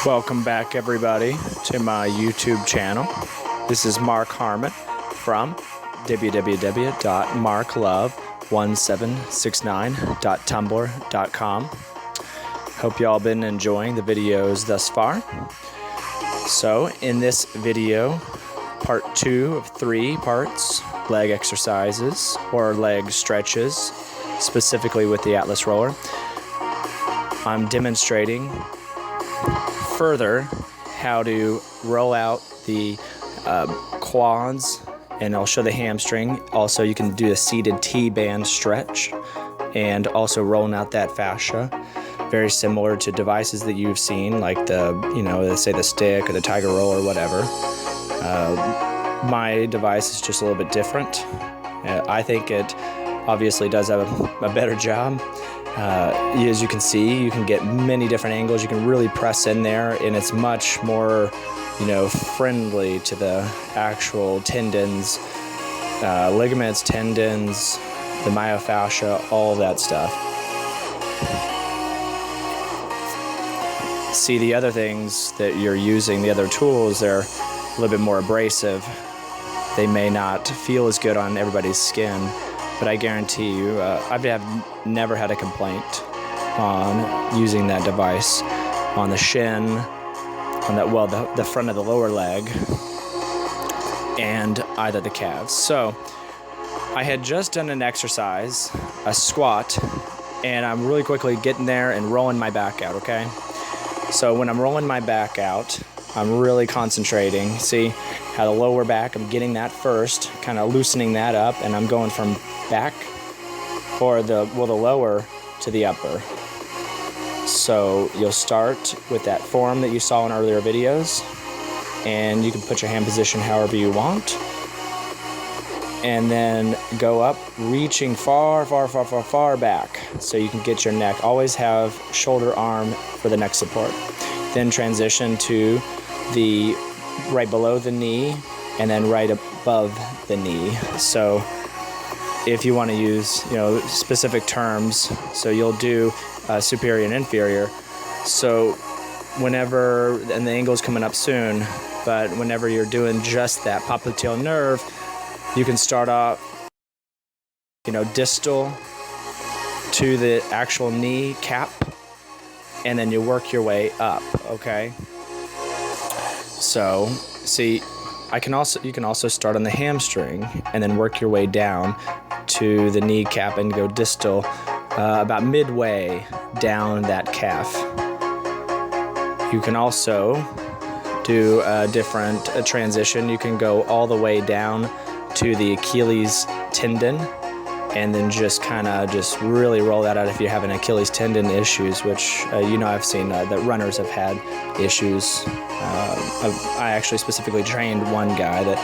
Welcome back, everybody, to my YouTube channel. This is Mark Harmon from www.marklove1769.tumblr.com. Hope y'all been enjoying the videos thus far. So in this video, part 2 of 3 parts, leg exercises or leg stretches, specifically with the Atlas roller, I'm demonstrating further how to roll out the quads, and I'll show the hamstring. Also, you can do a seated T-band stretch and also rolling out that fascia. Very similar to devices that you've seen, like let's say the stick or the tiger roll or whatever. My device is just a little bit different. I think it obviously does have a better job. As you can see, you can get many different angles. You can really press in there, and it's much more, friendly to the actual tendons, ligaments, tendons, the myofascia, all of that stuff. See, the other things that you're using, the other tools, they're a little bit more abrasive. They may not feel as good on everybody's skin, but I guarantee you, I've never had a complaint on using that device on the shin, on the front of the lower leg, and either the calves. So I had just done an exercise, a squat, and I'm really quickly getting there and rolling my back out, okay? So when I'm rolling my back out, I'm really concentrating. See how the lower back, I'm getting that first, kind of loosening that up, and I'm going from back or the lower to the upper. So you'll start with that form that you saw in earlier videos, and you can put your hand position however you want, and then go up, reaching far back so you can get your neck. Always have shoulder arm for the neck support. Then transition to the right below the knee and then right above the knee. So if you want to use specific terms, so you'll do superior and inferior. So whenever, and the angle's coming up soon, but whenever you're doing just that popliteal nerve, you can start off distal to the actual knee cap, and then you work your way up, okay? So see, you can also start on the hamstring and then work your way down to the kneecap and go distal about midway down that calf. You can also do a different transition. You can go all the way down to the Achilles tendon and then just really roll that out if you're having Achilles tendon issues, which I've seen that runners have had issues. I actually specifically trained one guy that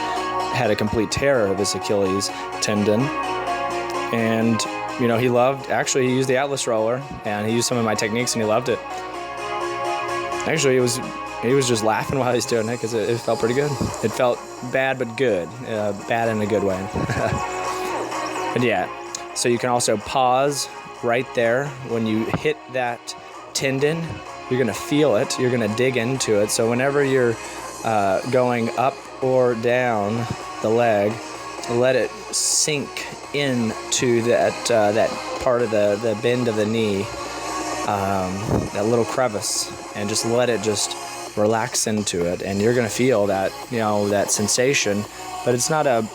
had a complete tear of his Achilles tendon, and he used the Atlas roller, and he used some of my techniques, and he loved it. Actually, he was just laughing while he was doing it because it felt pretty good. It felt bad but good, bad in a good way. But yeah, so you can also pause right there. When you hit that tendon, you're going to feel it. You're going to dig into it. So whenever you're going up or down the leg, let it sink into that part of the bend of the knee, that little crevice, and just let it just relax into it. And you're going to feel that, that sensation, but it's not a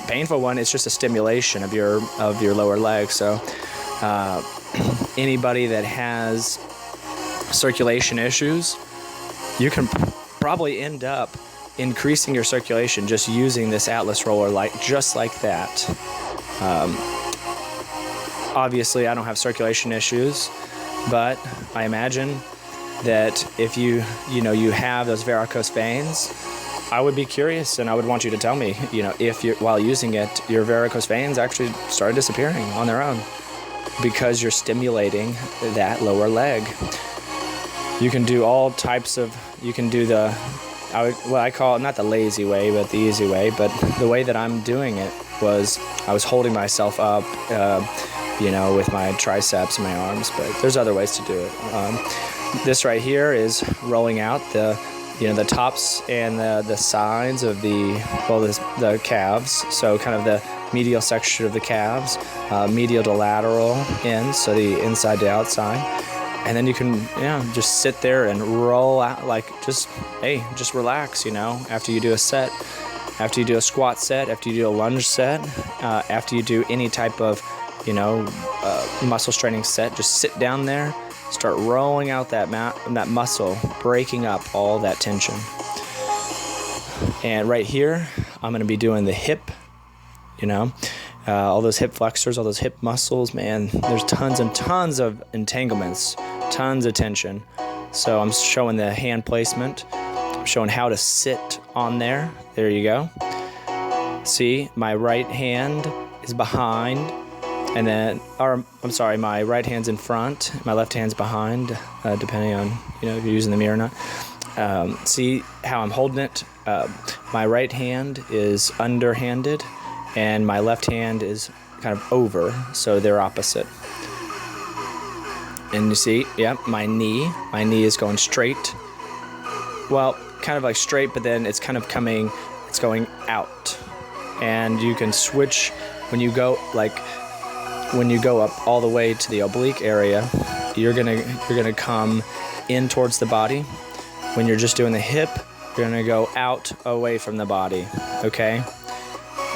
painful one. It's just a stimulation of your lower leg. So anybody that has circulation issues, you can probably end up increasing your circulation just using this Atlas roller, just like that. Obviously, I don't have circulation issues, but I imagine that if you have those varicose veins, I would be curious, and I would want you to tell me, if while using it, your varicose veins actually started disappearing on their own because you're stimulating that lower leg. You can do all types of, you can do I call it not the lazy way, but the easy way. But the way that I'm doing it was I was holding myself up you know, with my triceps and my arms, but there's other ways to do it. This right here is rolling out the tops and the sides of the calves. So kind of the medial section of the calves, medial to lateral ends, so the inside to outside. And then you can, just sit there and roll out, like just relax, you know, after you do a set, after you do a squat set, after you do a lunge set, after you do any type of, muscle straining set, just sit down there, start rolling out that muscle, breaking up all that tension. And right here, I'm going to be doing the hip, all those hip flexors, all those hip muscles, man, there's tons and tons of entanglements, tons of tension. So I'm showing the hand placement. I'm showing how to sit on there. There you go. See, my right hand is behind, and then, my right hand's in front, my left hand's behind, depending on, if you're using the mirror or not. See how I'm holding it? My right hand is underhanded, and my left hand is kind of over, so they're opposite. And you see, my knee is going straight. Well, kind of like straight, but then it's kind of it's going out. And you can switch when you go up all the way to the oblique area, you're gonna come in towards the body. When you're just doing the hip, you're gonna go out away from the body, okay?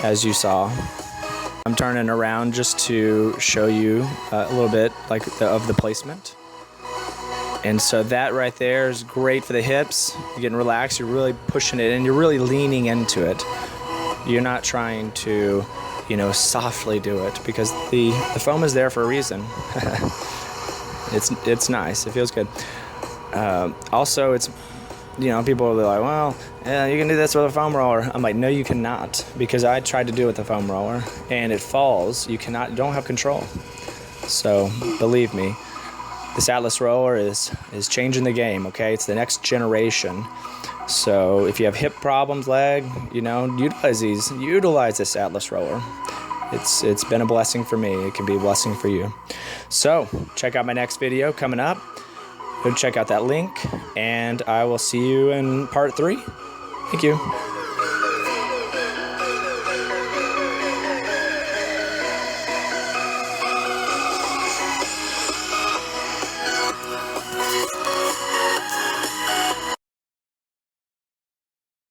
As you saw. I'm turning around just to show you a little bit of the placement. And so that right there is great for the hips. You're getting relaxed, you're really pushing it in, you're really leaning into it. You're not trying to, softly do it, because the foam is there for a reason. It's nice, it feels good. Also, it's, people will be like, well, yeah, you can do this with a foam roller. I'm like, no, you cannot, because I tried to do it with a foam roller and it falls. You don't have control. So believe me, this Atlas roller is changing the game, okay? It's the next generation. So if you have hip problems, leg, utilize this Atlas roller. It's been a blessing for me. It can be a blessing for you. So check out my next video coming up. Go check out that link, and I will see you in part 3. Thank you.